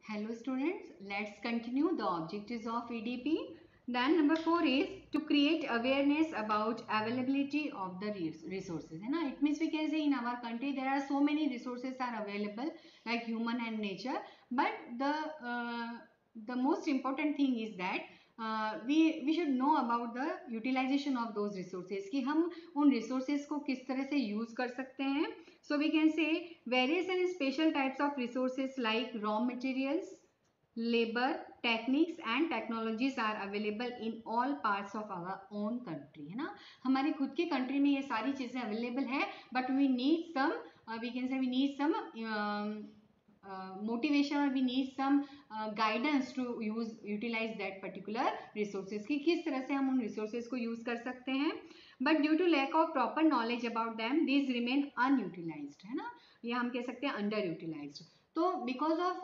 Hello students, let's continue the objectives of EDP. Then number 4 is to create awareness about availability of the resources. It means we can say in our country there are so many resources are available like human and nature, but the most important thing is that we should know about the utilization of those resources कि हम उन resources को किस तरह से use कर सकते हैं. So we can say various and special types of resources like raw materials, labor, techniques and technologies are available in all parts of our own country. है ना, हमारे खुद के कंट्री में ये सारी चीजें अवेलेबल है, but we need some we can say we need some motivation or we need some guidance to utilize that particular resources कि किस तरह से हम उन resources को use कर सकते हैं. But due to lack of proper knowledge about them, these remain unutilized. है ना, या हम कह सकते हैं underutilized. So because of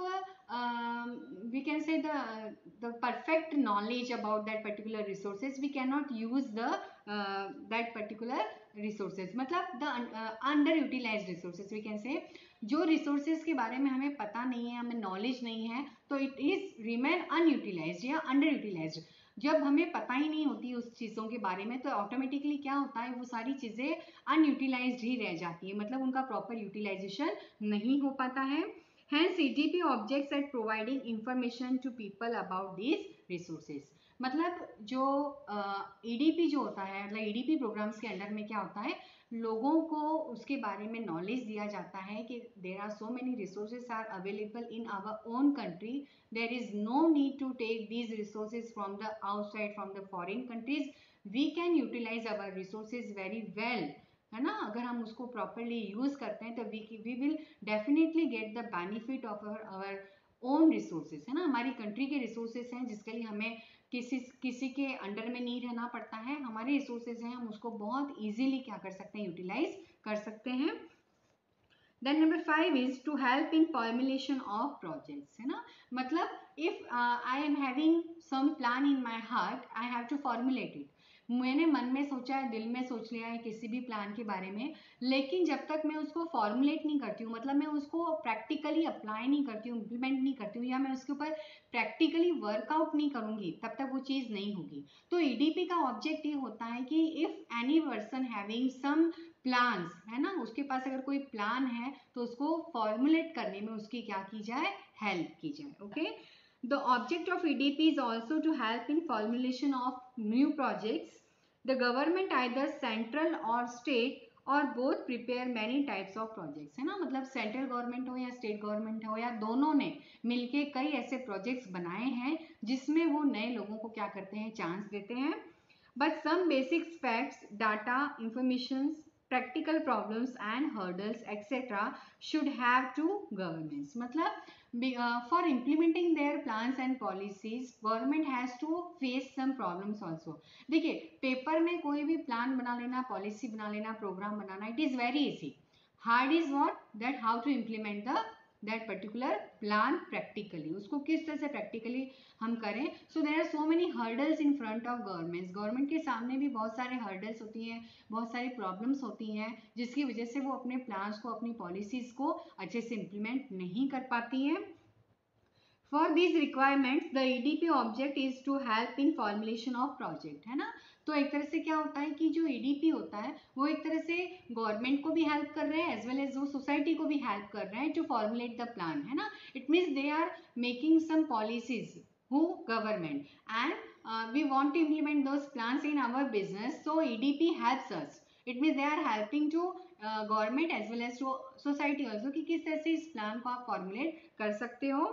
we can say the perfect knowledge about that particular resources, we cannot use the that particular resources. मतलब the underutilized resources we can say, जो resources के बारे में हमें पता नहीं है, हमें knowledge नहीं है, तो it is remain unutilized या underutilized. जब हमें पता ही नहीं होती उस चीज़ों के बारे में तो ऑटोमेटिकली क्या होता है, वो सारी चीज़ें अनयूटिलाइज्ड ही रह जाती है, मतलब उनका प्रॉपर यूटिलाइजेशन नहीं हो पाता है. Hence EDP objects at providing information to people about these resources. मतलब जो EDP जो होता है, मतलब EDP प्रोग्राम्स के अंडर में क्या होता है, लोगों को उसके बारे में नॉलेज दिया जाता है कि there are so many resources are available in our own country, there is no need to take these resources from the outside, from the foreign countries. We can utilise our resources very well. है ना, अगर हम उसको properly use करते हैं तो we will definitely get the benefit of our own resources. है ना, हमारी कंट्री के रिसोर्सेज हैं जिसके लिए हमें किसी के अंडर में नहीं रहना पड़ता है. हमारे रिसोर्सेज हैं, हम उसको बहुत इजीली क्या कर सकते हैं, यूटिलाइज कर सकते हैं. Then number 5 is to help in formulation of projects. है ना, मतलब if I am having some plan in my heart, I have to formulate it. मैंने मन में सोचा है, दिल में सोच लिया है किसी भी प्लान के बारे में, लेकिन जब तक मैं उसको फॉर्मुलेट नहीं करती हूँ, मतलब मैं उसको प्रैक्टिकली अप्लाई नहीं करती हूँ, इम्प्लीमेंट नहीं करती हूँ, या मैं उसके ऊपर प्रैक्टिकली वर्कआउट नहीं करूँगी, तब तक वो चीज़ नहीं होगी. तो EDP का ऑब्जेक्ट ये होता है कि if any person having some plans, है ना, उसके पास अगर कोई प्लान है तो उसको फॉर्मुलेट करने में उसकी क्या की जाए, हेल्प की जाए. Okay, the object of EDP is also to help in formulation of new projects. The government either central or state or both prepare many types of projects. है ना, मतलब सेंट्रल गवर्नमेंट हो या स्टेट गवर्नमेंट हो या दोनों ने मिलके कई ऐसे प्रोजेक्ट्स बनाए हैं जिसमें वो नए लोगों को क्या करते हैं, चांस देते हैं. But some basic facts, data, informations, practical problems and hurdles etc. should have to governments. मतलब for implementing their plans and policies, government has to face some problems also. देखिए, पेपर में कोई भी प्लान बना लेना, policy बना लेना, programme बनाना, it is very easy. Hard is what, that how to implement the that particular plan practically, उसको किस तरह से प्रैक्टिकली हम करें. So there are so many hurdles in front of governments. Government के सामने भी बहुत सारे हर्डल्स होती हैं, बहुत सारी प्रॉब्लम्स होती हैं, जिसकी वजह से वो अपने प्लान्स को, अपनी पॉलिसीज़ को अच्छे से इम्प्लीमेंट नहीं कर पाती हैं. For these requirements, the EDP object is to help in formulation of project. है ना, तो एक तरह से क्या होता है कि जो EDP होता है वो एक तरह से गवर्नमेंट को भी हेल्प कर रहे हैं एज वेल एज वो सोसाइटी को भी हेल्प कर रहे हैं टू फॉर्मुलेट द प्लान. है ना, it means they are making some policies who government and we want to implement those plans in our business, so EDP helps us. It means they are helping to government as well as to society also कि किस तरह से इस plan को आप formulate कर सकते हो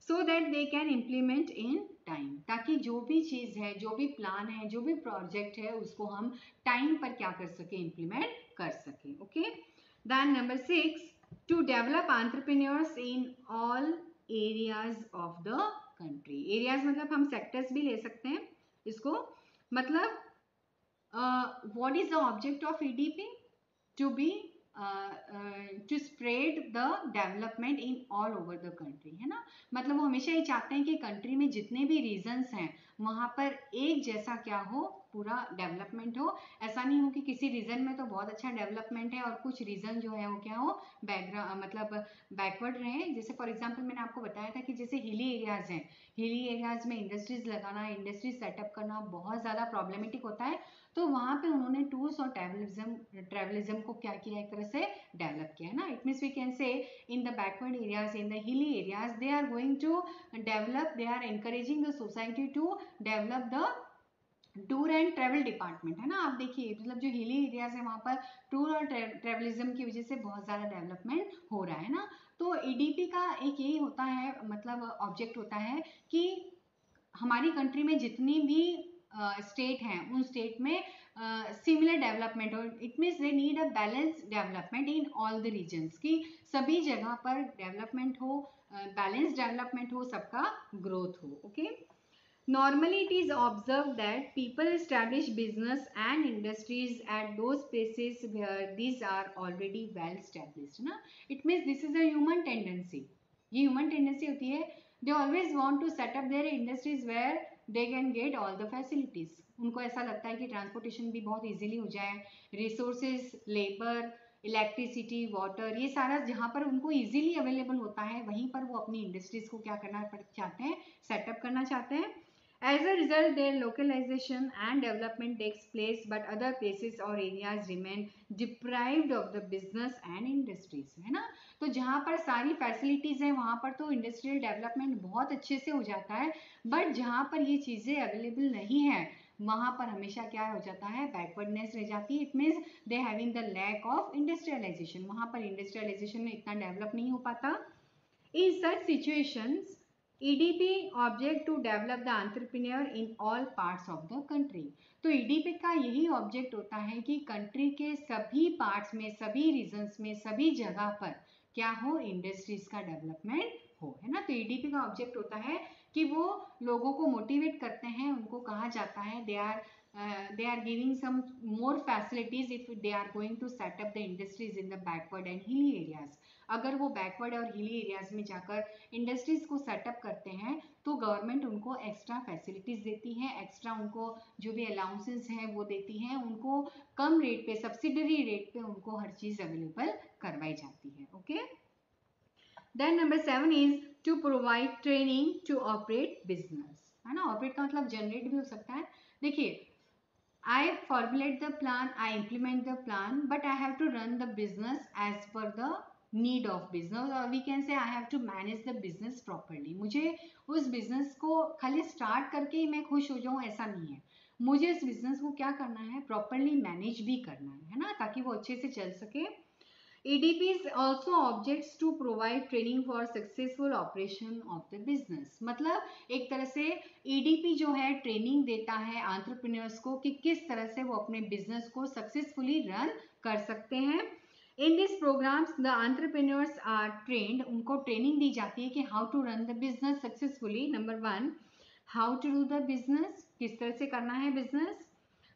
so that they can implement in time. ताकि जो भी चीज़ है, जो भी प्लान है, जो भी प्रोजेक्ट है, उसको हम टाइम पर क्या कर सके, इम्प्लीमेंट कर सके. Okay, then number 6, to develop entrepreneurs in all areas of the country. Areas मतलब हम सेक्टर्स भी ले सकते हैं इसको. मतलब what is the object of EDP? To be to spread the development in all over the country. है ना, मतलब वो हमेशा ये चाहते हैं कि कंट्री में जितने भी रीजन्स हैं वहाँ पर एक जैसा क्या हो, पूरा डेवलपमेंट हो। ऐसा नहीं हो कि किसी रीजन में तो बहुत अच्छा डेवलपमेंट है और कुछ रीजन जो है वो क्या हो, बैकग्राउंड मतलब बैकवर्ड रहे। जैसे फॉर एग्जांपल मैंने आपको बताया था कि जैसे हिली एरियाज हैं, हिली एरियाज में इंडस्ट्रीज लगाना, इंडस्ट्रीज सेटअप करना बहुत ज़्यादा प्रॉब्लमेटिक होता है। तो वहाँ पे उन्होंने टूर्स और ट्रैवलिज्म को क्या किया, एक तरह से डेवलप किया है ना। It means we can say in the backward areas, in the hilly areas, they are going to develop, they are encouraging the society to develop the tour and travel department, है ना। आप देखिए मतलब जो hilly areas है वहाँ पर tour और ट्रैवलिज्म की वजह से बहुत ज़्यादा डेवलपमेंट हो रहा है ना। तो ईडीपी का एक यही होता है, मतलब ऑब्जेक्ट होता है कि हमारी कंट्री में जितनी भी स्टेट हैं उन स्टेट में सिमिलर डेवलपमेंट हो। It means they need a balance development in all the regions, की सभी जगह पर डेवलपमेंट हो, बैलेंस डेवलपमेंट हो, सबका ग्रोथ हो। Okay, normally it is observed that people establish business and industries at those places where these are already well established, ना। it means this is a human tendency, ये human tendency होती है। they always want to set up their industries where they can get all the facilities, उनको ऐसा लगता है कि transportation भी बहुत इजीली हो जाए, रिसोर्सेज, लेबर, इलेक्ट्रिसिटी, वाटर, ये सारा जहाँ पर उनको इजीली अवेलेबल होता है वहीं पर वो अपनी इंडस्ट्रीज को क्या करना चाहते हैं, सेटअप करना चाहते हैं। As a result, their localization and development takes place, but other places or areas remain deprived of the business and industries, है ना। तो जहाँ पर सारी फैसिलिटीज़ हैं वहाँ पर तो इंडस्ट्रियल डेवलपमेंट बहुत अच्छे से हो जाता है, बट जहाँ पर ये चीज़ें अवेलेबल नहीं है वहाँ पर हमेशा क्या हो जाता है, बैकवर्डनेस रह जाती है। It means they having the lack of industrialisation, वहाँ पर इंडस्ट्रियलाइजेशन में इतना डेवलप नहीं हो पाता। In such situations, EDP object to develop the entrepreneur in all parts of the country. तो EDP का यही ऑब्जेक्ट होता है कि कंट्री के सभी पार्ट्स में, सभी रीजन्स में, सभी जगह पर क्या हो, इंडस्ट्रीज का डेवलपमेंट हो, है ना। तो EDP का ऑब्जेक्ट होता है कि वो लोगों को मोटिवेट करते हैं, उनको कहा जाता है they are giving some more facilities if they are going to set up the industries in the backward and hilly areas. अगर वो बैकवर्ड और हिली एरियाज में जाकर इंडस्ट्रीज को सेटअप करते हैं तो गवर्नमेंट उनको एक्स्ट्रा फैसिलिटीज देती है, एक्स्ट्रा उनको जो भी अलाउंसेस हैं वो देती हैं, उनको कम रेट पे, सब्सिडरी रेट पे उनको हर चीज अवेलेबल करवाई जाती है। Okay, then number 7 is to provide training to operate business, है ना। ऑपरेट का मतलब जनरेट भी हो सकता है। देखिए, I formulate the plan, I implement the plan, but I have to run the business as per the need of business, or we can say I have to manage the business properly. मुझे उस business को खाली start करके ही मैं खुश हो जाऊँ ऐसा नहीं है, मुझे इस बिजनेस को क्या करना है, प्रॉपरली मैनेज भी करना है ना, ताकि वो अच्छे से चल सके। EDPs also objects to provide training for successful operation of the business. मतलब एक तरह से EDP जो है ट्रेनिंग देता है एंटरप्रेन्योर्स को कि किस तरह से वो अपने बिजनेस को सक्सेसफुली रन कर सकते हैं। In this programmes the entrepreneurs are trained, उनको ट्रेनिंग दी जाती है कि how to run the business successfully. Number 1, how to do the business, किस तरह से करना है business.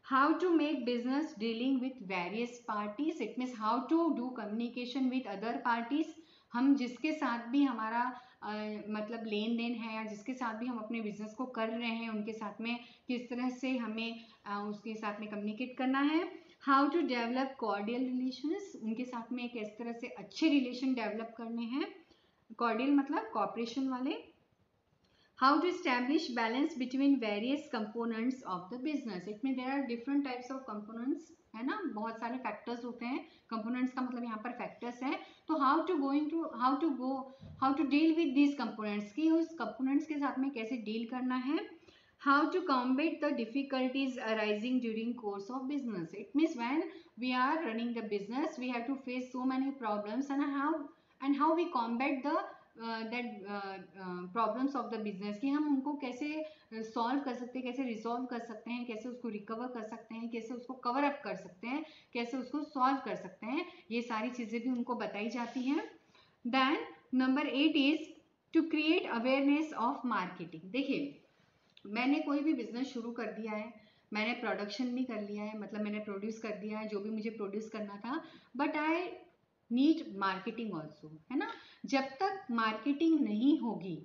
how to make business dealing with various parties, it means how to do communication with other parties, हम जिसके साथ भी हमारा मतलब लेन देन है या जिसके साथ भी हम अपने बिजनेस को कर रहे हैं उनके साथ में किस तरह से हमें उसके साथ में कम्युनिकेट करना है। How to develop cordial relations, उनके साथ में किस तरह से अच्छे रिलेशन डेवलप करने हैं, कॉर्डियल मतलब कॉपरेशन वाले। How to establish balance between various components of the business, it means there are different types of components, है ना, बहुत सारे फैक्टर्स होते हैं। कंपोनेंट्स का मतलब यहाँ पर फैक्टर्स है। तो how to deal with these components, की उस कंपोनेंट्स के साथ में कैसे डील करना है। How to combat the difficulties arising during course of business, it means when we are running the business we have to face so many problems and how we combat the problems of the business, कि हम उनको कैसे solve कर सकते हैं, कैसे resolve कर सकते हैं, कैसे उसको रिकवर कर सकते हैं, कैसे उसको कवर अप कर सकते हैं, कैसे उसको सॉल्व कर सकते हैं, ये सारी चीज़ें भी उनको बताई जाती हैं। Then number 8 is to create awareness of marketing. देखिए, मैंने कोई भी बिजनेस शुरू कर दिया है, मैंने प्रोडक्शन भी कर लिया है, मतलब मैंने प्रोड्यूस कर दिया है जो भी मुझे प्रोड्यूस करना था, but I need marketing also, है ना। जब तक मार्केटिंग नहीं होगी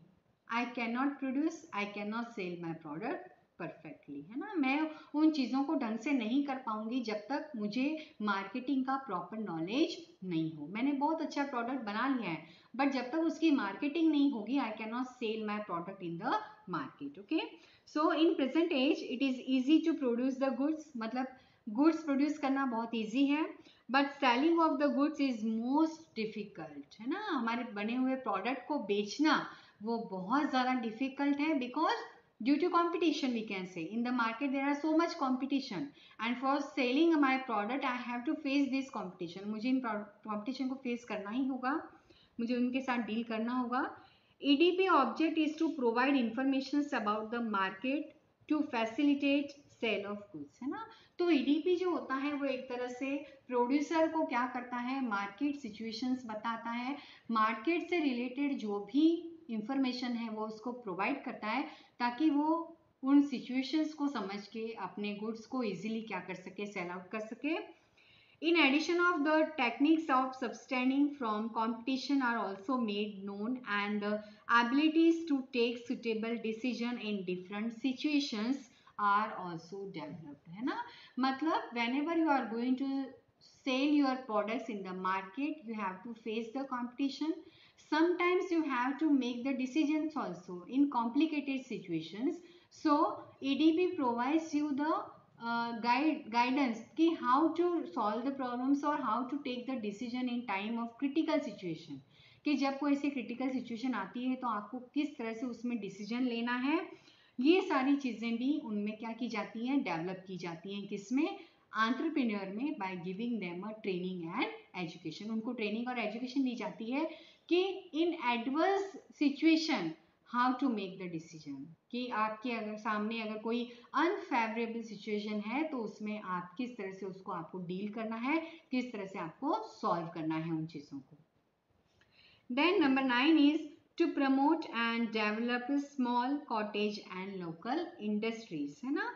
I can not produce, I can not sell my product, perfectly, है ना। मैं उन चीज़ों को ढंग से नहीं कर पाऊंगी जब तक मुझे मार्केटिंग का प्रॉपर नॉलेज नहीं हो। मैंने बहुत अच्छा प्रोडक्ट बना लिया है, बट जब तक उसकी मार्केटिंग नहीं होगी, I can not sell my product in the market. Okay, so in present age it is easy to produce the goods, मतलब गुड्स प्रोड्यूस करना बहुत ईजी है, but selling of the goods is most difficult, है ना। हमारे बने हुए प्रोडक्ट को बेचना वो बहुत ज़्यादा डिफिकल्ट है, because due to competition, we can say in the market there are so much competition, and for selling my product I have to face this competition. मुझे इन competition को face करना ही होगा, मुझे उनके साथ डील करना होगा। EDP object is to provide information about the market to facilitate sale of goods, है ना। तो EDP जो होता है वो एक तरह से प्रोड्यूसर को क्या करता है, मार्केट सिचुएशंस बताता है, मार्केट से रिलेटेड जो भी इंफॉर्मेशन है वो उसको प्रोवाइड करता है, ताकि वो उन सिचुएशंस को समझ के अपने गुड्स को इजीली क्या कर सके, सेल आउट कर सके। In addition of the techniques of substanding from competition are also made known, and the abilities to take suitable decision in different situations are also developed, है ना। मतलब whenever you are going to sell your products in the market, you have to face the competition. Sometimes you have to make the decisions also in complicated situations. So EDP provides you the guidance कि how to solve the problems और how to take the decision in time of critical situation, कि जब कोई ऐसी critical situation आती है तो आपको किस तरह से उसमें decision लेना है। ये सारी चीज़ें भी उनमें क्या की जाती हैं, डेवलप की जाती हैं, किसमें, एंटरप्रेन्योर में, by giving them a training and education. उनको ट्रेनिंग और एजुकेशन दी जाती है कि in adverse situation how to make the decision, कि आपके अगर सामने अगर कोई अनफेवरेबल सिचुएशन है तो उसमें आप किस तरह से उसको आपको डील करना है, किस तरह से आपको सॉल्व करना है उन चीज़ों को। Then number 9 is to promote and develop small cottage and local industries, है ना।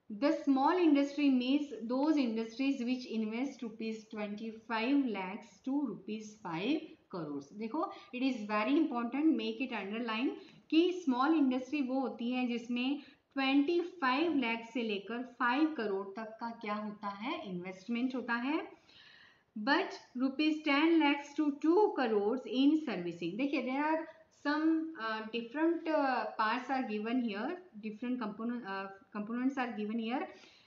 The small industry means those industries which invest ₹25 lakhs to ₹5 crores. देखो, it is very important, make it underline कि small industry वो होती है जिसमें 25 लाख से लेकर 5 करोड़ तक का क्या होता है, इन्वेस्टमेंट होता है। But ₹10 lakhs to 2 crores in servicing. देखिए, there are some different parts are given here, different components are given here.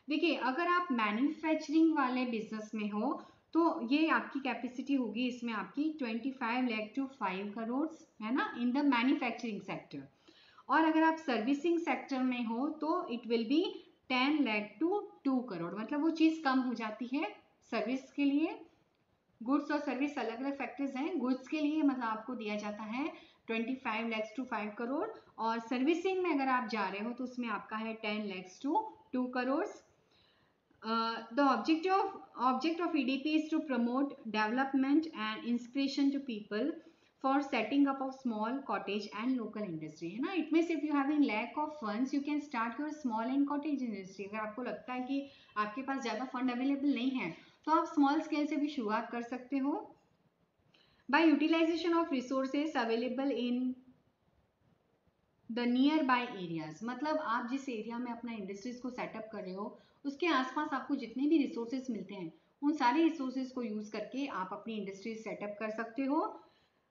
देखिए, अगर आप मैन्युफैक्चरिंग वाले बिजनेस में हो तो ये आपकी कैपेसिटी होगी इसमें आपकी 25 लाख टू 5 करोड़, है ना, इन द मैन्युफैक्चरिंग सेक्टर। और अगर आप सर्विसिंग सेक्टर में हो तो it will be 10 lakh to 2 crore, मतलब वो चीज़ कम हो जाती है सर्विस के लिए। गुड्स और सर्विस अलग अलग फैक्टर्स हैं। गुड्स के लिए मतलब आपको दिया जाता है 25 lakhs to 5 करोड़, और सर्विसिंग में अगर आप जा रहे हो तो उसमें आपका है 10 lakhs to 2 crore. The object of EDP is to promote development and inspiration to people for setting up of small cottage and local industry, है ना। It means if you have in lack of funds, you can start your small and cottage industry. अगर आपको लगता है कि आपके पास ज़्यादा fund available नहीं है तो आप स्मॉल स्केल से भी शुरुआत कर सकते हो। By utilisation of resources available in the nearby areas, मतलब आप जिस एरिया में अपना इंडस्ट्रीज को सेटअप कर रहे हो उसके आसपास आपको जितने भी रिसोर्सेज मिलते हैं उन सारे रिसोर्सेज को यूज करके आप अपनी इंडस्ट्रीज सेटअप कर सकते हो।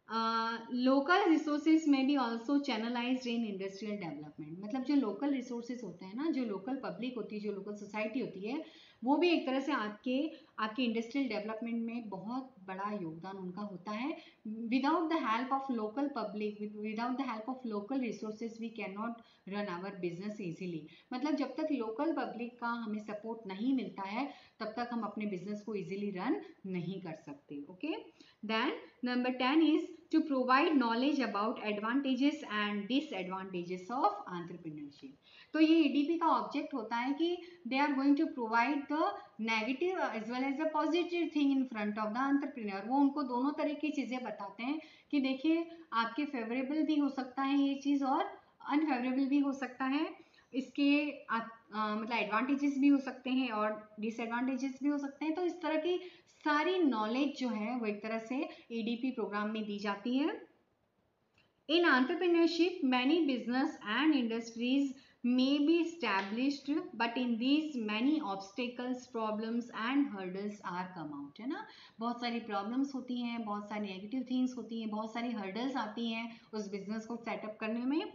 लोकल रिसोर्सेज में भी also channelised in industrial development, मतलब जो लोकल रिसोर्सेज होते हैं ना, जो लोकल पब्लिक होती है, जो लोकल सोसाइटी होती है, वो भी एक तरह से आपके इंडस्ट्रियल डेवलपमेंट में बहुत बड़ा योगदान उनका होता है। Without the help of local public, without the help of local resources we can not run our business easily, मतलब जब तक लोकल पब्लिक का हमें सपोर्ट नहीं मिलता है तब तक हम अपने बिजनेस को इजीली रन नहीं कर सकते। Okay, then number 10 is to provide knowledge about advantages and disadvantages of entrepreneurship. तो ये EDP का ऑब्जेक्ट होता है कि they are going to provide the negative as well as the positive thing in front of the entrepreneur. वो उनको दोनों तरह की चीज़ें बताते हैं कि देखिए आपके फेवरेबल भी हो सकता है ये चीज़ और अनफेवरेबल भी हो सकता है, इसके मतलब एडवांटेजेस भी हो सकते हैं और डिसएडवांटेजेस भी हो सकते हैं। तो इस तरह की सारी नॉलेज जो है वो एक तरह से EDP प्रोग्राम में दी जाती है। In entrepreneurship many business and industries may be established, but in these many obstacles, problems and hurdles are come out, है ना. बहुत सारी प्रॉब्लम्स होती हैं, बहुत सारी नेगेटिव थिंग्स होती हैं, बहुत सारी हर्डल्स आती हैं उस बिजनेस को सेटअप करने में,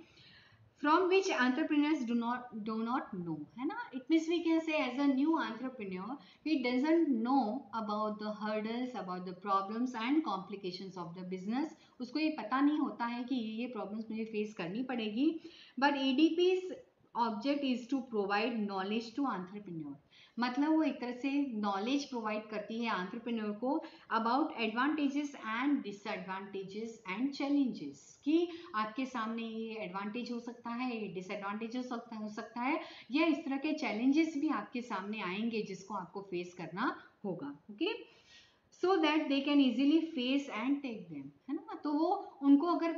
from which entrepreneurs do not know, है ना. It means we can say as a new entrepreneur he doesn't know about the hurdles, about the problems and complications of the business. उसको ये पता नहीं होता है कि ये प्रॉब्लम्स मुझे फेस करनी पड़ेगी. But EDP's object is to provide knowledge to entrepreneur. मतलब वो एक तरह से नॉलेज प्रोवाइड करती है एंटरप्रेन्योर को about advantages and disadvantages and challenges, कि आपके सामने ये एडवांटेज हो सकता है, ये डिसएडवांटेज हो सकता है, या इस तरह के चैलेंजेस भी आपके सामने आएंगे जिसको आपको फेस करना होगा. Okay, so that they can easily face and take them, है ना. तो वो उनको अगर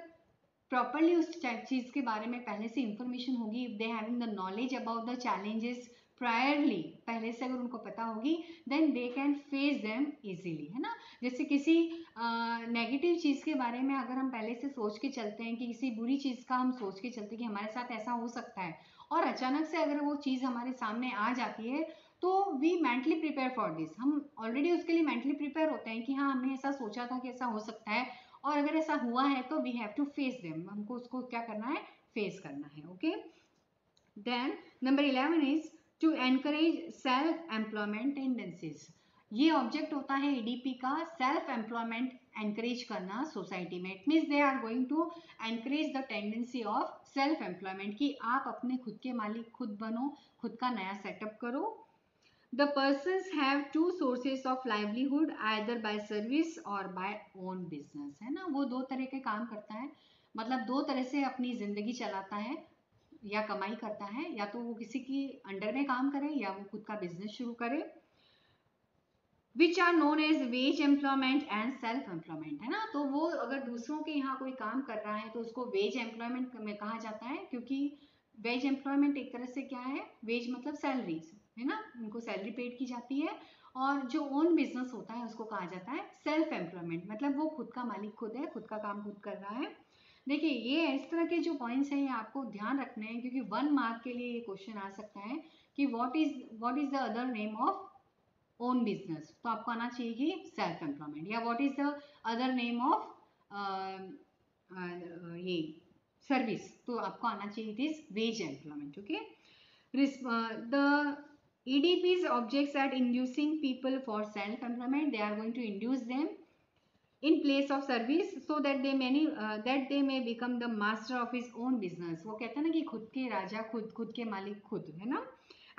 प्रॉपरली उस चीज़ के बारे में पहले से इंफॉर्मेशन होगी, if they having the knowledge about the challenges priorly, पहले से अगर उनको पता होगी, then they can face them easily, है ना. जैसे किसी नेगेटिव चीज़ के बारे में अगर हम पहले से सोच के चलते हैं, कि किसी बुरी चीज़ का हम सोच के चलते हैं कि हमारे साथ ऐसा हो सकता है, और अचानक से अगर वो चीज़ हमारे सामने आ जाती है, तो we mentally prepare for this. हम ऑलरेडी उसके लिए मेंटली प्रिपेयर होते हैं कि हाँ, हमने ऐसा सोचा था कि ऐसा हो सकता है, और अगर ऐसा हुआ है तो we have to face them, हमको उसको क्या करना है, फेस करना है. Okay, then number 11 is to encourage self employment tendencies. ये ऑब्जेक्ट होता है EDP का, सेल्फ एम्प्लॉयमेंट एनकरेज करना सोसाइटी में. It means they are going to encourage the tendency of self employment, कि आप अपने खुद के मालिक खुद बनो, खुद का नया सेटअप करो. The persons have two sources of livelihood, either by service or by own business, है ना. वो दो तरह के काम करता है, मतलब दो तरह से अपनी जिंदगी चलाता है या कमाई करता है, या तो वो किसी की अंडर में काम करे या वो खुद का बिजनेस शुरू करे. Which are known as wage employment and self employment, है ना. तो वो अगर दूसरों के यहाँ कोई काम कर रहा है तो उसको वेज एम्प्लॉयमेंट में कहा जाता है, क्योंकि वेज एम्प्लॉयमेंट एक तरह से क्या है, वेज मतलब सैलरी, है ना, उनको सैलरी पेड की जाती है. और जो ओन बिजनेस होता है उसको कहा जाता है सेल्फ एम्प्लॉयमेंट, मतलब वो खुद का मालिक खुद है, खुद का काम खुद कर रहा है. देखिए, ये इस तरह के जो पॉइंट्स हैं ये आपको ध्यान रखने हैं, क्योंकि 1 मार्क के लिए ये क्वेश्चन आ सकता है कि what is the other name of own business. तो आपको आना चाहिए कि सेल्फ एम्प्लॉयमेंट, या what is the other name of ये सर्विस, तो आपको आना चाहिए it is veg employment. Okay, the EDP's objects at inducing people for self-employment. They are going to induce them in place of service, so that they may become the master of his own business. वो कहते हैं ना कि खुद के राजा खुद, खुद के मालिक खुद, है ना.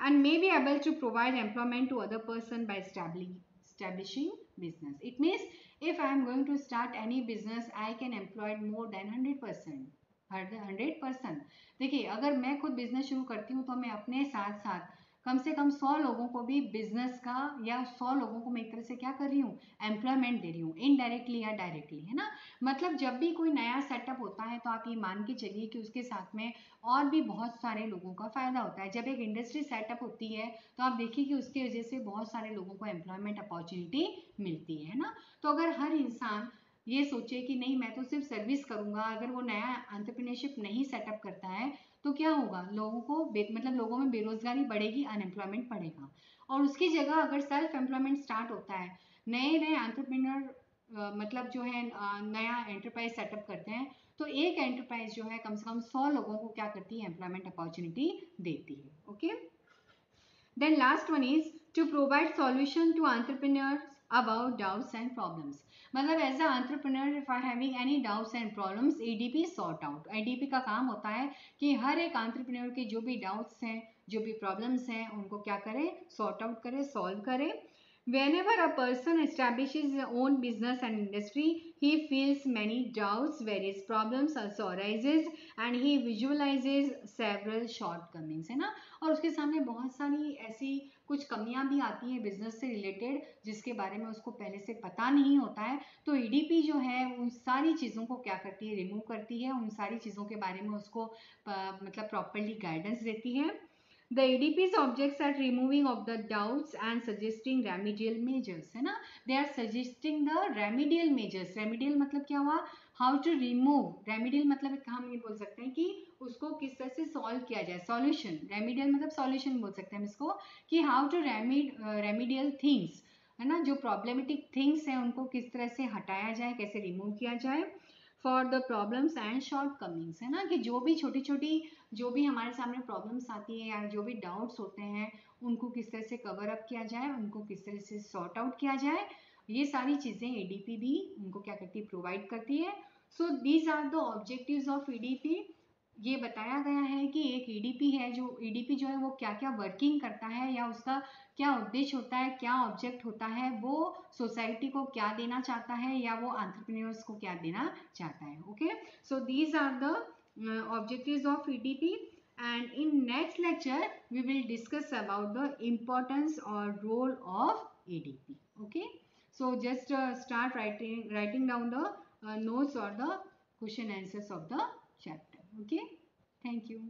And may be able to provide employment to other person by establishing business. It means if I am going to start any business, I can employ more than 100%. 100%. देखिए, अगर मैं खुद बिजनेस शुरू करती हूँ तो मैं अपने साथ साथ कम से कम 100 लोगों को भी बिजनेस का, या 100 लोगों को मैं एक तरह से क्या कर रही हूँ, एम्प्लॉयमेंट दे रही हूँ, इनडायरेक्टली या डायरेक्टली, है ना. मतलब जब भी कोई नया सेटअप होता है तो आप ये मान के चलिए कि उसके साथ में और भी बहुत सारे लोगों का फायदा होता है. जब एक इंडस्ट्री सेटअप होती है तो आप देखिए कि उसकी वजह से बहुत सारे लोगों को एम्प्लॉयमेंट अपॉर्चुनिटी मिलती है ना. तो अगर हर इंसान ये सोचे कि नहीं मैं तो सिर्फ सर्विस करूंगा, अगर वो नया एंटरप्रेन्योरशिप नहीं सेटअप करता है तो क्या होगा, लोगों को मतलब लोगों में बेरोजगारी बढ़ेगी, अनएम्प्लॉयमेंट बढ़ेगा. और उसकी जगह अगर सेल्फ एम्प्लॉयमेंट स्टार्ट होता है, नए नए एंटरप्रेन्योर मतलब जो है नया एंटरप्राइज सेटअप करते हैं, तो एक एंटरप्राइज जो है कम से कम 100 लोगों को क्या करती है, एम्प्लॉयमेंट अपॉर्चुनिटी देती है. Okay, then last one is to provide solution to entrepreneurs about doubts and problems. मतलब as a entrepreneur if I having any doubts and problems, EDP sort out. EDP का काम होता है कि हर एक एंटरप्रेन्योर के जो भी डाउट्स हैं, जो भी प्रॉब्लम्स हैं, उनको क्या करे, सॉर्ट आउट करे, सॉल्व करे. Whenever a person establishes his own business and industry, he feels many doubts, various problems also arises, and he visualizes several shortcomings, है ना. और उसके सामने बहुत सारी ऐसी कुछ कमियां भी आती हैं बिजनेस से रिलेटेड, जिसके बारे में उसको पहले से पता नहीं होता है. तो EDP जो है उन सारी चीज़ों को क्या करती है, रिमूव करती है, उन सारी चीज़ों के बारे में उसको मतलब प्रॉपरली गाइडेंस देती है. The EDP's objects at removing of the doubts and suggesting remedial measures, है ना. They are suggesting the remedial measures. Remedial मतलब क्या हुआ, how to remove. Remedial मतलब हम ये बोल सकते हैं कि उसको किस तरह से सॉल्व किया जाए, सॉल्यूशन, रेमिडियल मतलब सॉल्यूशन बोल सकते हैं हम इसको, कि हाउ टू रेमिडियल थिंग्स, है ना, जो प्रॉब्लमेटिक थिंग्स हैं उनको किस तरह से हटाया जाए, कैसे रिमूव किया जाए, for the problems and shortcomings, है ना, कि जो भी छोटी छोटी जो भी हमारे सामने प्रॉब्लम्स आती है या जो भी डाउट्स होते हैं उनको किस तरह से कवर अप किया जाए, उनको किस तरह से सॉर्ट आउट किया जाए, ये सारी चीज़ें एडीपी भी उनको क्या करती है, प्रोवाइड करती है। So these are the objectives of EDP. ये बताया गया है कि एक ईडीपी है, जो ईडीपी जो है वो क्या क्या वर्किंग करता है या उसका क्या उद्देश्य होता है, क्या ऑब्जेक्ट होता है, वो सोसाइटी को क्या देना चाहता है या वो एंटरप्रेन्योर्स को क्या देना चाहता है। Okay, so these are the objectives of EDP, and in next lecture we will discuss about the importance or role of EDP. Okay, so just start writing down the notes or the question answers of the chapter. Okay, thank you.